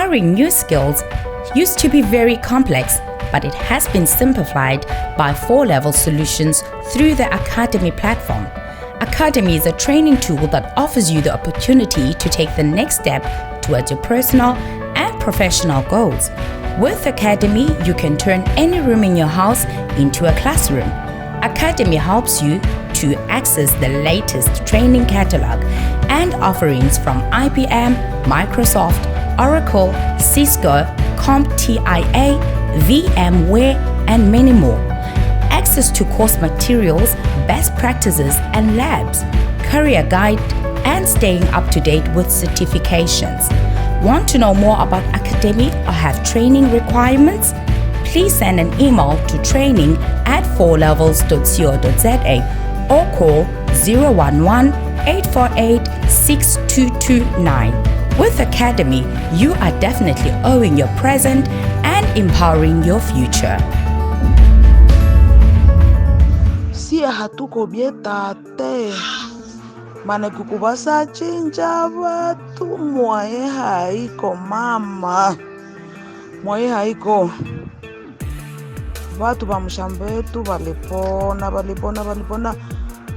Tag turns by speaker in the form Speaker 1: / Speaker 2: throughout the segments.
Speaker 1: Acquiring new skills used to be very complex, but it has been simplified by 4-level solutions through the Academy platform. Academy is a training tool that offers you the opportunity to take the next step towards your personal and professional goals. With Academy, you can turn any room in your house into a classroom. Academy helps you to access the latest training catalog and offerings from IBM, Microsoft, Oracle, Cisco, CompTIA, VMware, and many more. Access to course materials, best practices and labs, career guide, and staying up to date with certifications. Want to know more about Academy or have training requirements? Please send an email to training@4levels.co.za or call 011-848-6229. With Academy, you are definitely owning your present and empowering your future.
Speaker 2: Sia hatuko bietate. Mane kukubasa chinja watu mwae haiko mama. Mwae haiko. Watu ba mshambetu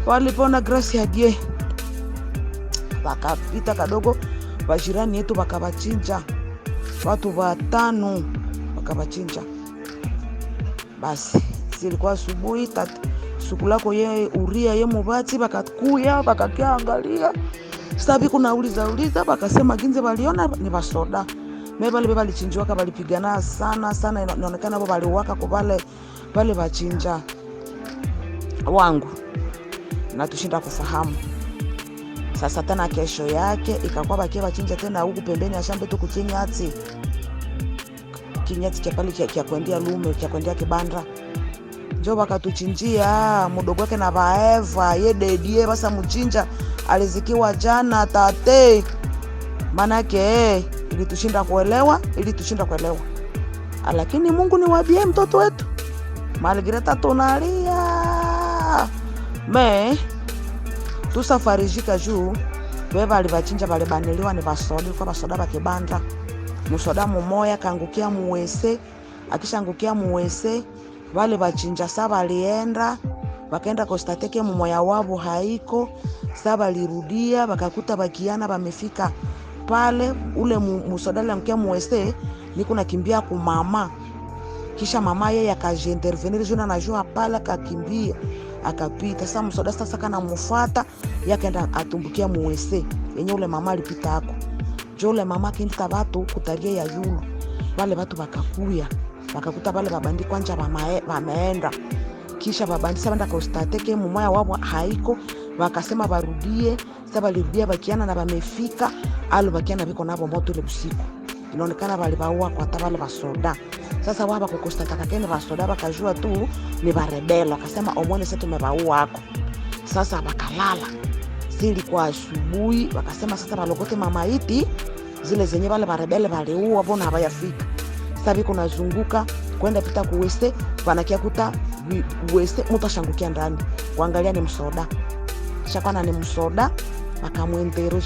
Speaker 2: walipona grace ya die. Wakapita kadogo bajirani yetu wakabachinja. Watu 5 wakabachinja. Basi silikuwa asubuhi sukulako ye uria ye mubati bakakuya bakakiangalia. Sabi kuna uliza bakasema ginze waliona ni basoda. Mebali balichinjwa balipigana sana inaonekana wao waliwaka kwa wale bachinja wangu. Na tushinda kufahamu. Sasa tena kesho yake ikakuwa bakia bachinja tena huku pembeni ya shamba tu kukinyati. Kinyati cha pale kia kuendea lume, kia kuendea kibanda. Njoo bakatuchinjia mudogo wake na baeva ye dedie basa mchinja alizikiwa jana tate. Manake ili tushinda kuelewa. Lakini Mungu ni wabie mtoto wetu. Maligreta tunalia. Tusafarijika juu beba alivachinja bale baneliwa ni basoda kwa basoda bakibanda. Musoda mumoya kangukia muwese, akishangukia muwese wale bachinja saba alienda bakaenda kostateke mumoya wabo haiko. Saba lirudia bakakuta bakiana bamefika pale ule musodala mkia muwese niko nakimbia ku mama. Kisha mama yeye akajentervenir juna na jua pala akakimbia akapita. Sasa msoda sasa kana mfuata yakaenda atumbukia muwese yenye ule mama alipita hako. Jole mama kinta watu kutaria ya yulu. Wale watu bakakuya bakakuta pale babandi kwanja wameenda. Kisha babandi sabanda kostateke mumoya wabo haiko wakasema barudie. Sasa lirudia bakiana na bamefika alo bakiana biko nabo moto ile usiku. Inaonekana bali baua kwa tabale basoda. Sasa waba kukostataka kene basoda bakajua tu ni barebela. Akasema omone sasa tumebaua hako. Sasa bakalala. Sili kwa asubuhi wakasema sasa balokote mamaiti zile zenye wale barebele baliua bona habayafika. Sasa biko nazunguka kwenda pita kuweste wanakia kuta weste mutashangukia ndani kuangalia ni msoda. Shakwana ni msoda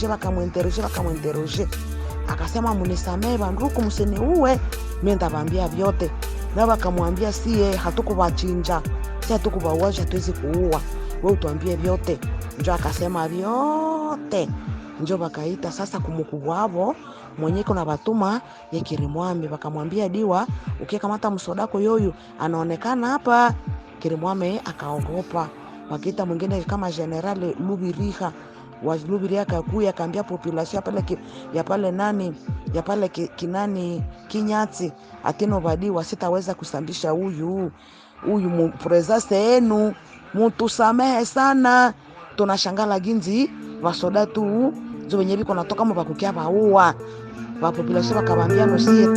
Speaker 2: bakamwenteroje. Akasema munisamee banduku msini uwe mimi ndabambia vyote. Na bakamwambia sie hatukubachinja. Si hatukubawaje hatuwezi kuua. Wewe utuambie vyote. Njoo akasema vyote. Njoo bakaita sasa kumukubwa wao mwenye kuna batuma ya Kirimwami bakamwambia diwa ukikamata msodako yoyo anaonekana hapa. Kirimwami akaogopa. Wakita mwingine kama General Lubiriha wa Lubiriha kakuya akaambia population pale kinani Kinyati atino badiwa sitaweza kusambisha huyu presence yenu mtu samehe sana. Tunashangala ginzi wasoda tu zo wenyewe biko natoka mbakukia baua wa population bakabambia nosie.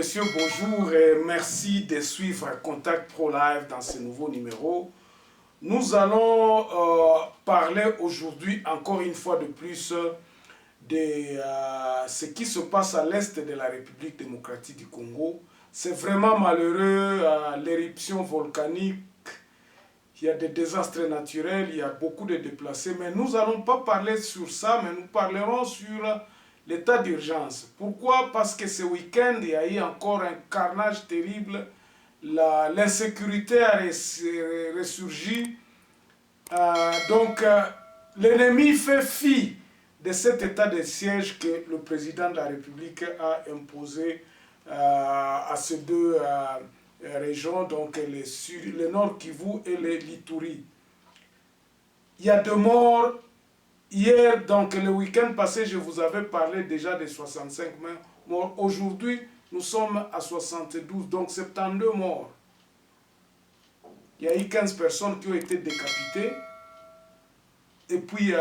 Speaker 3: messieurs, bonjour et merci de suivre Contact Pro Live dans ce nouveau numéro. Nous allons parler aujourd'hui, encore une fois de plus, de ce qui se passe à l'est de la République démocratique du Congo. C'est vraiment malheureux, l'éruption volcanique, il y a des désastres naturels, il y a beaucoup de déplacés, mais nous n'allons pas parler sur ça, mais nous parlerons sur l'état d'urgence. Pourquoi? Parce que ce week-end, il y a eu encore un carnage terrible, l'insécurité a ressurgi, l'ennemi fait fi de cet état de siège que le président de la République a imposé à ces deux régions, donc le Nord Kivu et le Lituri. Il y a 2 morts. Hier, donc le week-end passé, je vous avais parlé déjà de 65 morts. Aujourd'hui, nous sommes à 72, donc 72 morts. Il y a eu 15 personnes qui ont été décapitées. Et puis,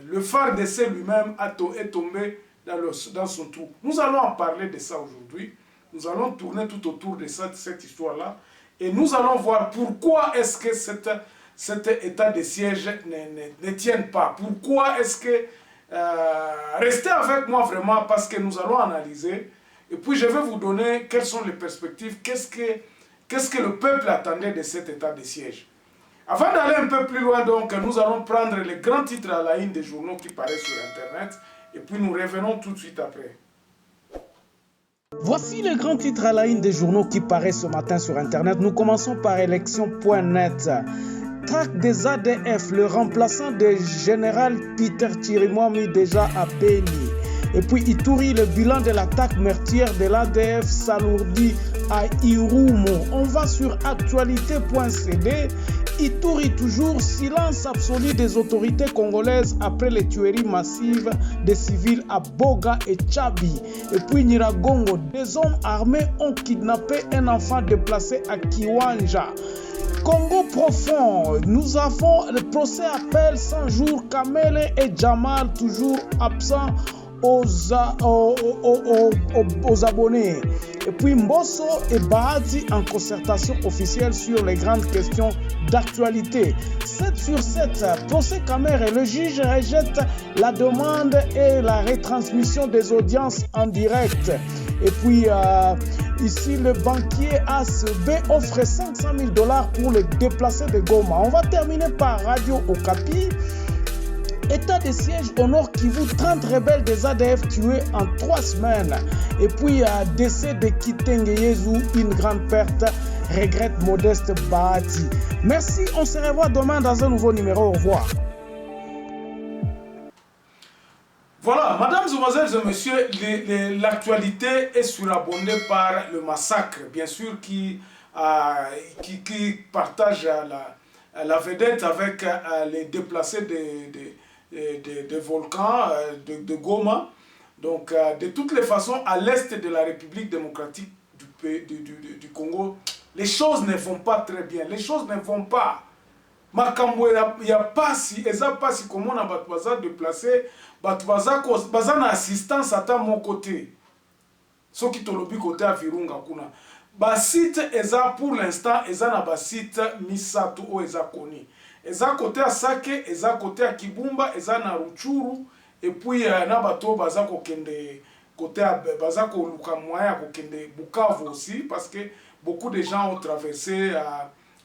Speaker 3: le phare d'essai lui-même est tombé dans son trou. Nous allons en parler de ça aujourd'hui. Nous allons tourner tout autour de cette histoire-là. Et nous allons voir pourquoi est-ce que cet état de siège ne tient pas. Pourquoi est-ce que... restez avec moi vraiment parce que nous allons analyser. Et puis, je vais vous donner quelles sont les perspectives. Qu'est-ce que le peuple attendait de cet état de siège. Avant d'aller un peu plus loin, donc, nous allons prendre les grands titres à la une des journaux qui paraissent sur Internet. Et puis, nous revenons tout de suite après.
Speaker 4: Voici les grands titres à la une des journaux qui paraissent ce matin sur Internet. Nous commençons par élection.net. Traque des ADF, le remplaçant du général Peter Chirimwami déjà à Beni. Et puis Ituri, le bilan de l'attaque meurtrière de l'ADF s'alourdit à Irumo. On va sur actualité.cd. Ituri toujours, silence absolu des autorités congolaises après les tueries massives des civils à Boga et Tchabi. Et puis Nyiragongo, des hommes armés ont kidnappé un enfant déplacé à Kiwanja. Congo profond, nous avons le procès appel 100 jours, Kamele et Jamal toujours absents aux abonnés. Et puis Mbosso et Bahati en concertation officielle sur les grandes questions d'actualité. 7 sur 7, procès Kamere, le juge rejette la demande et la retransmission des audiences en direct. Et puis ici le banquier ACB offre 500 000 $ pour le déplacer de Goma. On va terminer par Radio Okapi. État de siège au Nord Kivu, 30 rebelles des ADF tués en 3 semaines. Et puis, décès de Kitenge Yezu, une grande perte, regrette Modeste Bahati. Merci, on se revoit demain dans un nouveau numéro. Au revoir.
Speaker 3: Voilà, mesdames, mesdemoiselles et messieurs, l'actualité est surabondée par le massacre, bien sûr, qui partage la vedette avec les déplacés des volcans de Goma. Donc, de toutes les façons, à l'est de la République démocratique du Congo, les choses ne vont pas très bien. Les choses ne vont pas. Makambo ya pasi, eza pasi comment na batu baza déplacé, batu baza na assistance ata mon côté. Soki tolobi côté à Virunga kuna. Ba site eza pour l'instant eza na ba site misato o eza koni. Eza côté à Sake, eza côté à Kibumba, eza na Ruchuru, et puis na bato baza ko kende côté à baza ko luka moya ko kende Bukavu aussi parce que beaucoup de gens ont traversé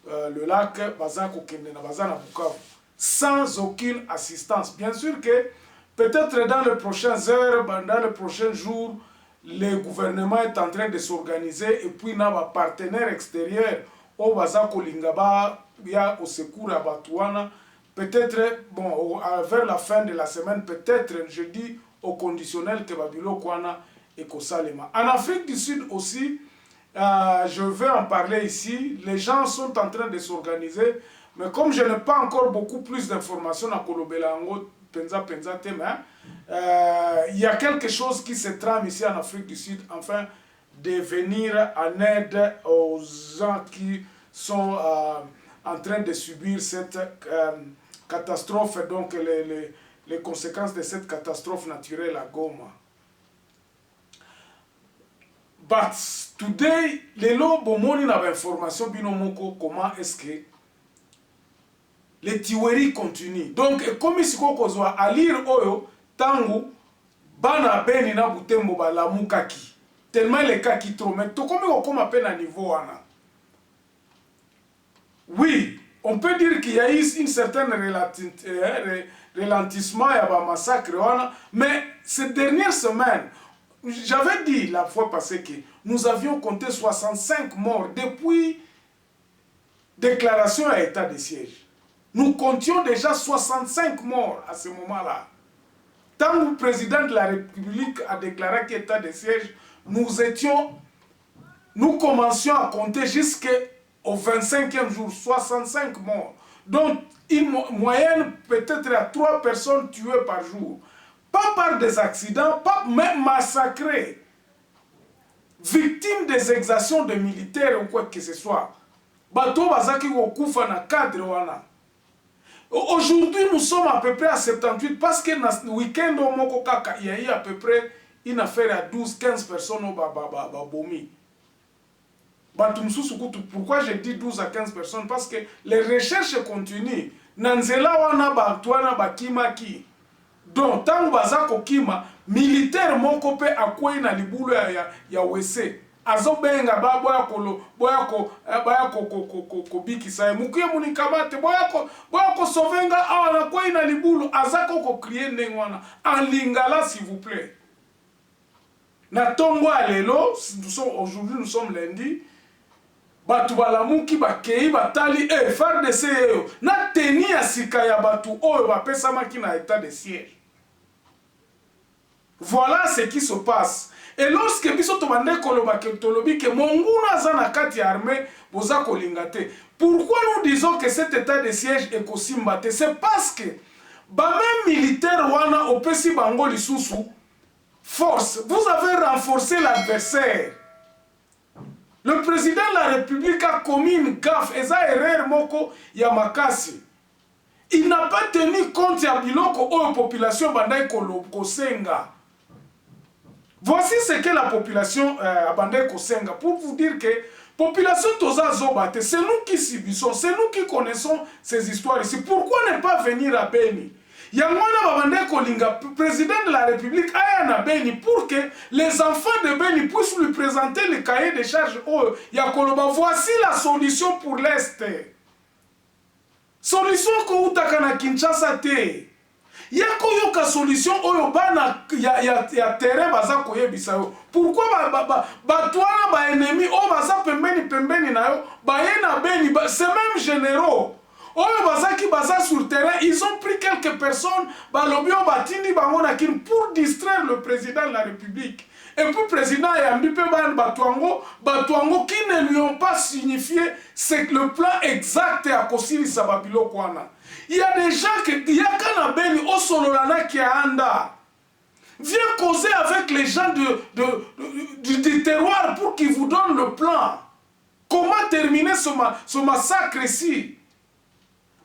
Speaker 3: le lac baza ko kende na baza na Bukavu sans aucune assistance. Bien sûr que peut-être dans les prochaines heures, dans les prochains jours, le gouvernement est en train de s'organiser et puis na ba partenaires extérieurs au baza ko lingaba ya au secours à Batouana. Peut-être, bon, vers la fin de la semaine, peut-être, je dis au conditionnel que Babilo Kwana et Kosalema. En Afrique du Sud aussi, je vais en parler ici, les gens sont en train de s'organiser, mais comme je n'ai pas encore beaucoup plus d'informations à Kolobelango, Penza Tema, il y a quelque chose qui se trame ici en Afrique du Sud, afin de venir en aide aux gens qui sont en train de subir cette catastrophe, donc les conséquences de cette catastrophe naturelle à Goma. But today, les lots bomoni na information binomoko comment est-ce que les tueries continuent. Donc comme si kozwa à lire oyo tangu bana beni na butembo ba la mukaki. Tellement les cas qui trop mais to comme appelle à niveau wana. Oui, on peut dire qu'il y a eu une certaine ralentissement et un massacre, mais ces dernières semaines, j'avais dit la fois passée que nous avions compté 65 morts depuis déclaration à état de siège. Nous comptions déjà 65 morts à ce moment-là. Tant que le président de la République a déclaré qu'état de siège, nous commencions à compter jusqu'au 25e jour, 65 morts. Donc, une moyenne peut-être à 3 personnes tuées par jour. Pas par des accidents, pas même massacrées. Victimes des exactions de militaires ou quoi que ce soit. Bateau bazaki wokufa na cadre wana. Aujourd'hui, nous sommes à peu près à 78 parce que le week-end au Moko Kaka, il y a eu à peu près une affaire à 12-15 personnes au Bomi. Pourquoi j'ai dit 12 à 15 personnes? Parce que les recherches continuent. Nanzela wana batwana bakimaki. Donc, tant que kima militaire moko pe akwei na libulu ya wese. Azobenga ba boya ko bikisa mukuye munikamate boya ko sovenga awana kwei na libulu azako ko crier ndengwana en lingala s'il vous plaît. Na tongo alelo, aujourd'hui nous sommes lundi. Batu balamuki bakei batali FARDC yo na teni ya sika ya batu oyo bapesamaki na état de siège. Voilà ce qui se passe. Et lorsque biso tobande koloba ke tolobi ke monguna za na kati ya armée boza kolingate. Pourquoi nous disons que cet état de siège est kosimbate? C'est parce que ba même militaire wana opesi bango lisusu force. Vous avez renforcé l'adversaire. Le président de la République a commis une gaffe, et ça erreur moko yamakasi. Il n'a pas tenu compte ya biloko oyo population bandai kosenga. Voici ce que la population bandai kosenga pour vous dire que population toza zobate, c'est nous qui subissons, c'est nous qui connaissons ces histoires ici. Pourquoi ne pas venir à Beni? Yamwana babande kolinga, président de la République ayana Beni pour que les enfants de Beni puissent lui présenter le cahier de charges. Oh, Yakoloba, voici la solution pour l'Est. Solution ko utaka na Kinshasa te. Yako yoka solution oyo bana ya terrain baza koyebisa yo. Pourquoi batwana ba ennemi o baza pembeni na yo ba yena Beni ces mêmes généraux. Oyo bazaki baza sur terrain, ils ont pris quelques personnes balobio batini bangonakin pour distraire le président de la République. Et puis le président Yambi pe ban batuango qui ne lui ont pas signifié c'est que le plan exact est à Kosili Sababilo Kwana. Il y a des gens il y a qu'un Beni au Sololana qui a anda. Viens causer avec les gens du terroir pour qu'ils vous donnent le plan. Comment terminer ce massacre ici?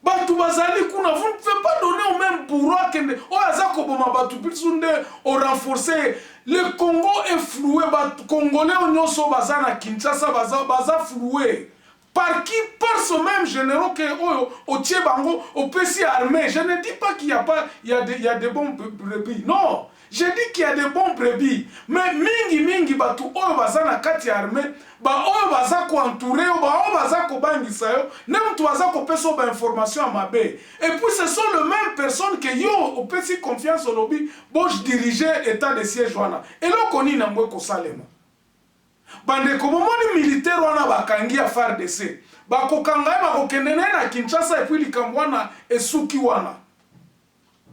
Speaker 3: Batu bazali kuna, vous ne pouvez pas donner au même bourreau que Oazako Boma Batu Pilsunde au renforcer. Le Congo est floué, Congolais Onyoso Bazana Kinshasa Baza floué. Par qui? Par ce même généraux que au Tchebango, au PC armé. Je ne dis pas qu'il y a des bons brebis. Non, je dis qu'il y a des bons brebis. Mais mingi batu oyo bazana kati armé, ba oyo bazako entouré, ba oyo bazako bangisa yo, nem tu bazako peso ba information à mabe. Et puis ce sont les mêmes personnes que yo au PC confiance au lobby, bon je dirigeais état de siège wana. Et là koni na mweko salema. Bande komomoni militaire wana bakangi ya FARDC. Bakokanga bakokendene na Kinshasa et puis likambwana esuki wana.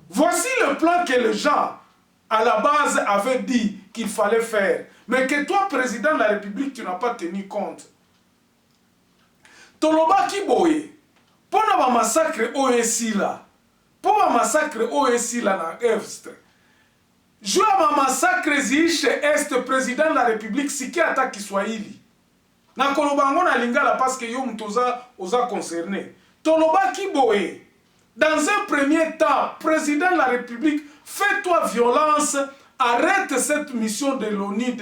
Speaker 3: Voici le plan que les gens à la base avaient dit qu'il fallait faire. Mais que toi, président de la République, tu n'as pas tenu compte. Toloba Kiboye, pour le massacre OSI là, pour le massacre OSI là dans l'Est, je ma massacre ziche Est, président de la République, si qui attaque Kiswahili. Na kolobango na lingala parce que yo mtoza oza concerné. Toloba Kiboye, dans un premier temps, président de la République, fais-toi violence arrête cette mission de l'ONU,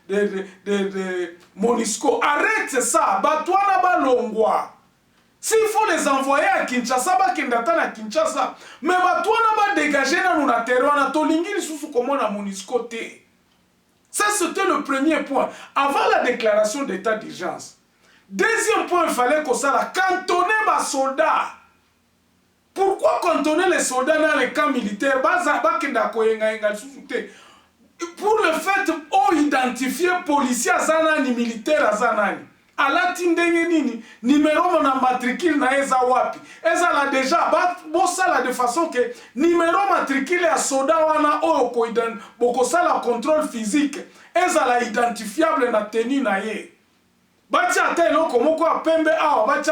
Speaker 3: de MONUSCO, arrête ça, Batouana Balongwa. S'il faut les envoyer à Kinshasa, Bakendatan à Kinshasa, mais Batouana va dégager dans nos terroirs, Tolingil sous comment la MONUSCO té. Ça, c'était le premier point. Avant la déclaration d'état d'urgence. Deuxième point, il fallait que ça la cantonner les soldats. Pourquoi cantonner les soldats dans les camps militaires? Pour le fait d'identifier policiers zanani, militaires zanani. À la tindengeni, numéro na matricule na eza wapi. Eza la déjà, ça de façon que numéro matricule à soldat wana oko boko ça la contrôle physique. Eza la identifiable na tenue na ye. Bati ata eloko moko apembe awa bati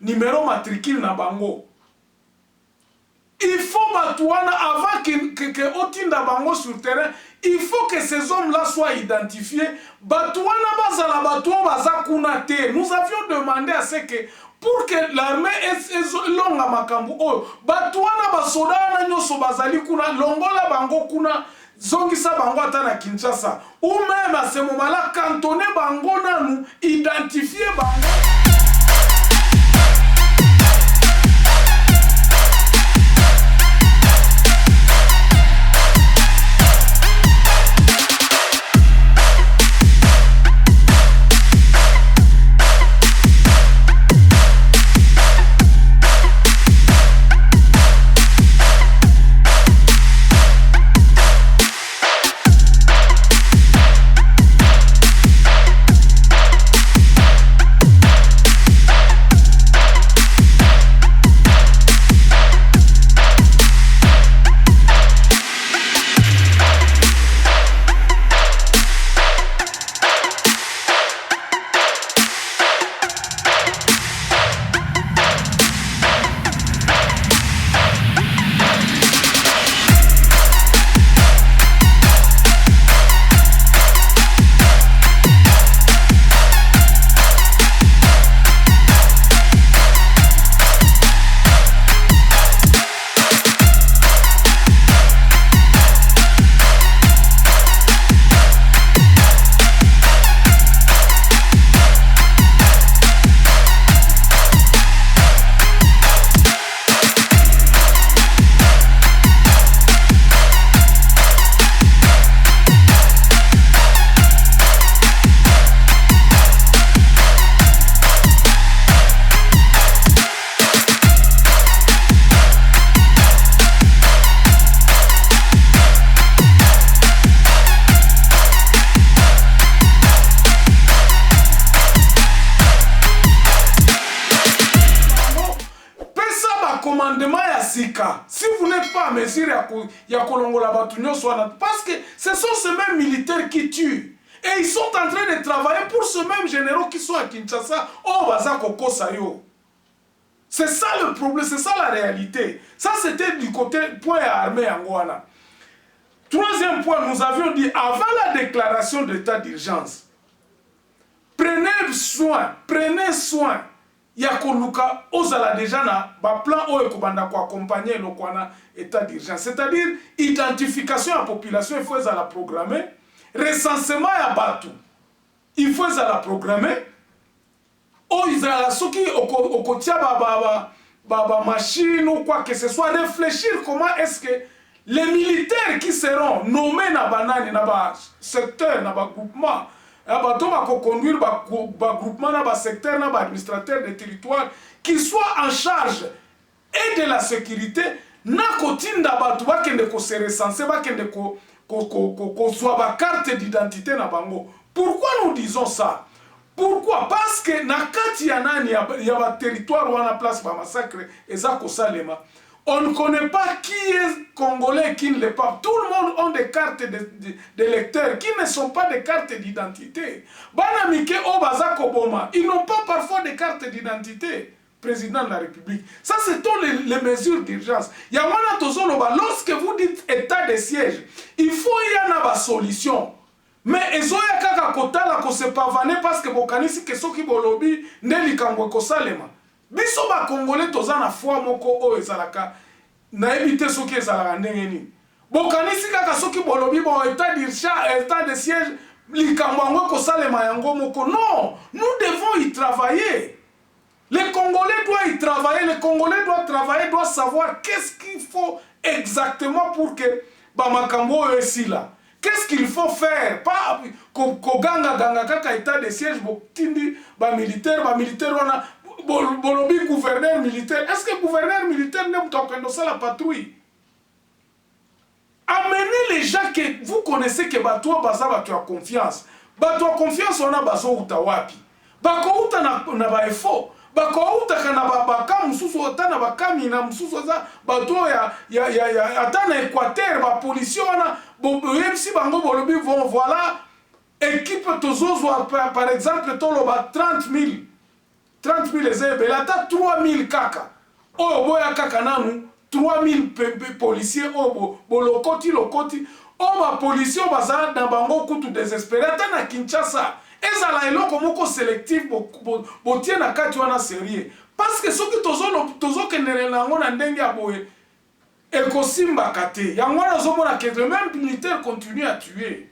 Speaker 3: numéro matricule na bango. Il faut batouana avant que otinda bango sur terrain, il faut que ces hommes-là soient identifiés. Batouana bazala batouan bazakuna te. Nous avions demandé à ce que pour que l'armée est longa makambu oh batouana basoda na nyoso bazali kuna longola bango kuna zongisa bango ata na Kinshasa. Ou même à ce moment-là cantonner bango nanu identifier bango. Si vous n'êtes pas à mesure, il y a Kolongola Batunyo Swana. Parce que ce sont ces mêmes militaires qui tuent. Et ils sont en train de travailler pour ce même généraux qui sont à Kinshasa. Oh, Bazako Kosayo. C'est ça le problème, c'est ça la réalité. Ça, c'était du côté point armé Angoana. Troisième point, nous avions dit, avant la déclaration d'état d'urgence, prenez soin. Yakoluka ozala déjà na ba plan o ekobanda ko accompagner le kwana état d'urgence, c'est-à-dire identification à la population, il faut la programmer, recensement ya batu il faut la programmer, o izala soki okotia ba machine ou quoi que ce soit, réfléchir comment est-ce que les militaires qui seront nommés na banani na ba secteur na ba groupement bateau va conduire le groupement, le secteur, l'administrateur des territoires qui soit en charge et de la sécurité, na kotine d'abatu va kende ko se recenser, va kende ko soit ba carte d'identité na bango. Pourquoi nous disons ça? Pourquoi? Parce que na kati ya nani ya ba territoire wana place ba massacre ezako salema. On ne connaît pas qui est congolais, qui ne l'est pas. Tout le monde a des cartes d'électeurs qui ne sont pas des cartes d'identité. Banamike Obazako Boma, ils n'ont pas parfois des cartes d'identité. Président de la République. Ça, c'est toutes les mesures d'urgence. Lorsque vous dites état de siège, il faut y en avoir solution. Mais ezoya kaka kota la ko se pavaner parce que bokanisi que soki bolobi ndeli kangwe ko salema. Biso ba congolais toza na foi moko o ezalaka na ebite soki ezalaka ndenge nini. bokanisi kaka soki bolobi bon état d'urgence, état de siège, likambo yango kosalema yango moko. Non, nous devons y travailler. Les Congolais doivent y travailler, les Congolais doivent travailler, doivent savoir qu'est-ce qu'il faut exactement pour que Bamakambo est là. Qu'est-ce qu'il faut faire? Pas Koganga Ganga Kaka état de siège, Tindi, militaire, on a Bolobi gouverneur militaire. Est-ce que gouverneur militaire n'est pas ça la patrouille? Amenez les gens que vous connaissez que Batoua Baza Batoua confiance. Batoua confiance, on a Bazo Utawapi. Bako Uta na ba effort. Bako Uta kana baka mususu otana bakami na mususu za Batoua ya atana Équateur, ba policier wana MC bango bolobi vont voilà équipe tozozo par exemple toloba 30 000 les ebe lata 3 000 kaka. Oh boya kaka nanu 3 000 policiers oh bolokoti lokoti oh ba policiers baza na bango kutu désespéré ata na Kinshasa ezala eloko moko sélectif botie na kati wana sérieux parce que soki tozo kenele nango na ndenge ya boye ekosimba kate yango wana zomona que le même militaire continue à tuer.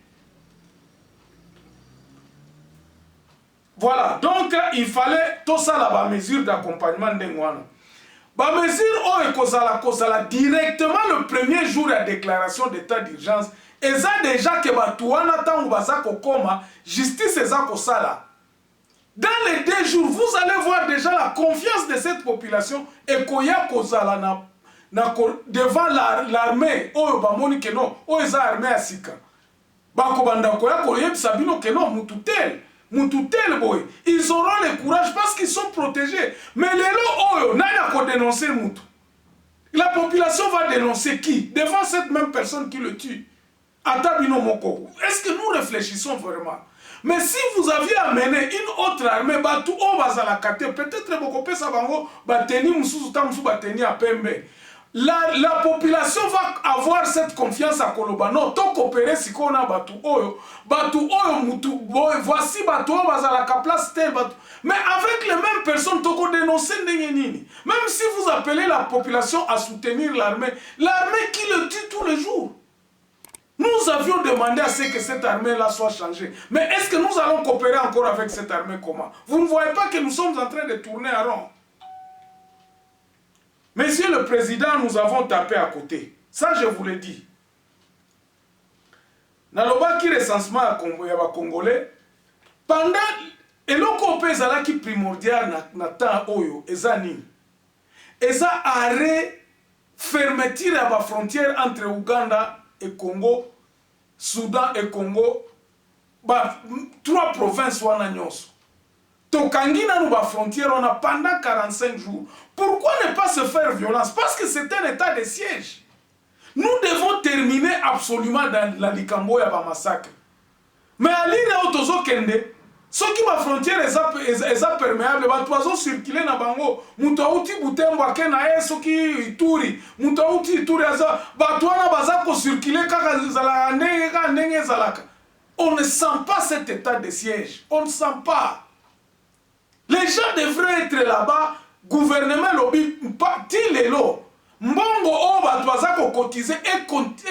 Speaker 3: Voilà, donc il fallait tout ça là ba mesure d'accompagnement ndenge wana. Ba mesure o ekozala directement le premier jour la déclaration d'état d'urgence. Et ça déjà que batuana tango bazako koma justice ezako sala. Dans les 2 jours, vous allez voir déjà la confiance de cette population et koya kozala devant l'armée. Oh bamoni que non, oh eza armée asika. Bako banda koya koyeb sabino que non mututel. Mututel boy, ils auront le courage parce qu'ils sont protégés. Mais les lots, oh, n'a pas dénoncer Moutou. La population va dénoncer qui? Devant cette même personne qui le tue. Atabino Moko. Est-ce que nous réfléchissons vraiment? Mais si vous aviez amené une autre armée, Batou Obazalakate, peut-être Bokope Sabango, Bateni Moussou Tamsou Bateni à Pembe. La population va avoir cette confiance à Koloba. Non, tant qu'opérer si qu'on a Batou Oyo, Moutou, voici Batou Bazalaka place tel Batou. Mais avec les mêmes personnes, toko dénoncer Ndengenini. Même si vous appelez la population à soutenir l'armée qui le tue tous les jours. Nous avions demandé à ce que cette armée-là soit changée. Mais est-ce que nous allons coopérer encore avec cette armée comment? Vous ne voyez pas que nous sommes en train de tourner à rond? Monsieur le Président, nous avons tapé à côté. Ça, je vous l'ai dit. Nalobaki recensement à Congolais, pendant eloko pezala qui primordial na temps oyo ezani. Eza arrêt fermeture à la frontière entre Ouganda et Congo, Soudan et Congo, 3 provinces wana nyonso. Tokangina nous ba frontière on a pendant 45 jours. Pourquoi ne pas se faire violence? Parce que c'est un état de siège. Nous devons terminer absolument dans la likambo ya ba massacre. Mais à l'île Otozo Kende, ceux qui ba frontière est perméable, ba toizo circuler na bango, mutauti butembo akena eso ki ituri, mutauti ituri aza, ba toana bazako circuler kaka zala ndenge zalaka. On ne sent pas cet état de siège. On ne sent pas. Les gens devraient être là-bas, gouvernement lobby, tilelo, mbongo o batu bazako cotiser et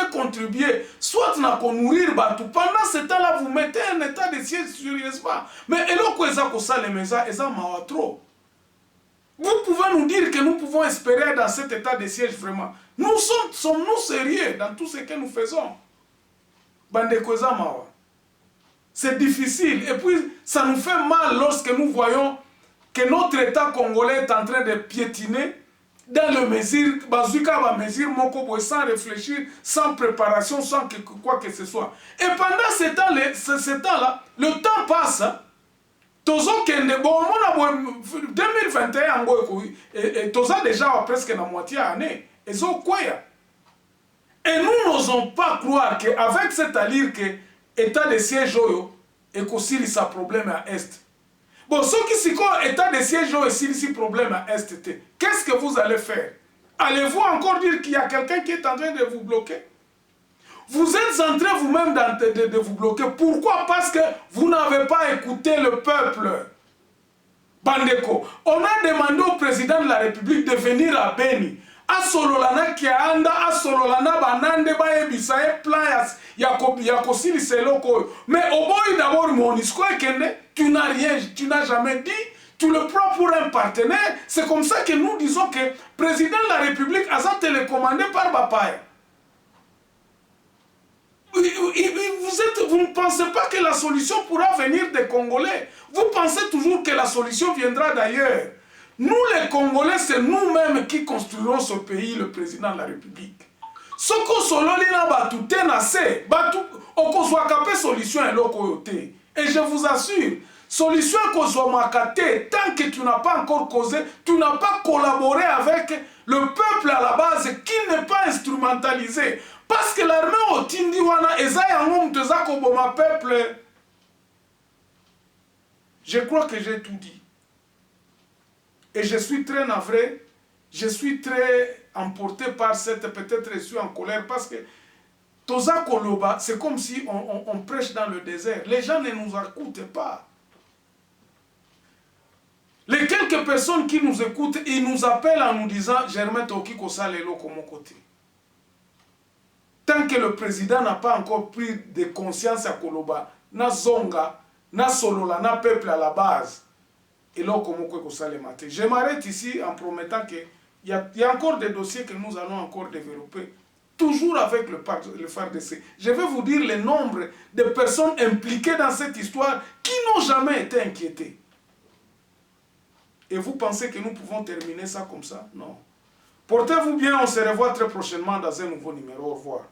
Speaker 3: contribuer, soit na ko nourrir batu. Pendant ce temps-là, vous mettez un état de siège sérieusement. Mais eloko ezako sale meza eza mawatro. Vous pouvez nous dire que nous pouvons espérer dans cet état de siège vraiment. Nous sommes-nous sérieux dans tout ce que nous faisons? Bandeko eza mawa. C'est difficile. Et puis, ça nous fait mal lorsque nous voyons que notre État congolais est en train de piétiner dans le mesure, sans réfléchir, sans préparation, sans quoi que ce soit. Et pendant ce temps-là, le temps passe. 2021, toza déjà presque la moitié année. Et nous n'osons pas croire qu'avec cette allure que état de siège et qu'aussi sa problème à Est. Bon, ceux qui s'y état de siège et si problème à Est, qu'est-ce que vous allez faire? Allez-vous encore dire qu'il y a quelqu'un qui est en train de vous bloquer? Vous êtes en train vous-même de vous bloquer. Pourquoi? Parce que vous n'avez pas écouté le peuple. Bandeko, on a demandé au président de la République de venir à Beni. asololana kianda asololana banande bayebisa e plan ya kosilisa eloko oyo. Mais oboyi d'abord MONUSCO ekende, tu n'as rien, tu n'as jamais dit, tu le prends pour un partenaire. C'est comme ça que nous disons que le président de la République a été télécommandé par Bapaya. Vous ne pensez pas que la solution pourra venir des Congolais. Vous pensez toujours que la solution viendra d'ailleurs. Nous les Congolais, c'est nous-mêmes qui construirons ce pays, le président de la République. Ce que sololi na batu tenase, batu okozwaka solution eloko yote. Et je vous assure, solution okozwaka te, tant que tu n'as pas encore causé, tu n'as pas collaboré avec le peuple à la base qui n'est pas instrumentalisé. Parce que l'armée au Tindiwana, peuple. Je crois que j'ai tout dit. Et je suis très navré, je suis très emporté par cette, peut-être je suis en colère, parce que Toza Koloba, c'est comme si on prêche dans le désert. Les gens ne nous écoutent pas. Les quelques personnes qui nous écoutent, ils nous appellent en nous disant « Germain Toki Kosalelo comme côté ». Tant que le président n'a pas encore pris de conscience à Koloba, na Zonga, na Solola, na peuple à la base, et là, je m'arrête ici en promettant qu'il y a encore des dossiers que nous allons encore développer, toujours avec le FARDC. Je vais vous dire le nombre de personnes impliquées dans cette histoire qui n'ont jamais été inquiétées. Et vous pensez que nous pouvons terminer ça comme ça? Non. Portez-vous bien, on se revoit très prochainement dans un nouveau numéro. Au revoir.